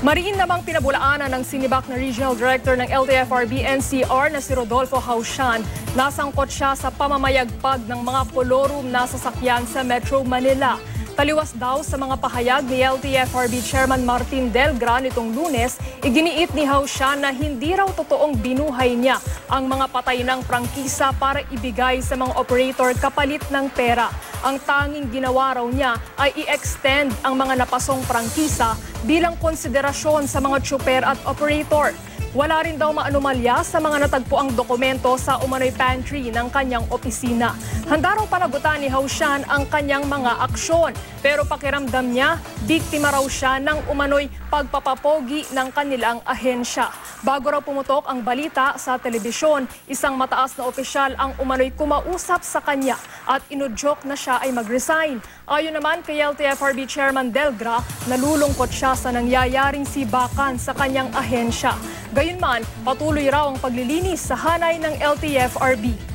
Mariin namang pinabulaanan ng sinibak na Regional Director ng LTFRB-NCR na si Rodolfo Hausian. Nasangkot siya sa pamamayagpag ng mga kolorum na sasakyan sa Metro Manila. Taliwas daw sa mga pahayag ni LTFRB Chairman Martin Delgra nitong Lunes, iginiit ni Hausian na hindi raw totoong binuhay niya ang mga patay ng prangkisa para ibigay sa mga operator kapalit ng pera. Ang tanging ginawa raw niya ay i-extend ang mga napasong prangkisa bilang konsiderasyon sa mga tsuper at operator. Wala rin daw maanumalya sa mga natagpuang dokumento sa umano'y pantry ng kanyang opisina. Handa raw panagutan ni Hausian ang kanyang mga aksyon. Pero pakiramdam niya, biktima raw siya ng umano'y pagpapapogi ng kanilang ahensya. Bago raw pumutok ang balita sa telebisyon, isang mataas na opisyal ang umano'y kumausap sa kanya at inudyok na siya ay mag-resign. Ayon naman kay LTFRB Chairman Delgra, nalulungkot siya sa nangyayaring sibakan sa kanyang ahensya. Gayunman, patuloy raw ang paglilinis sa hanay ng LTFRB.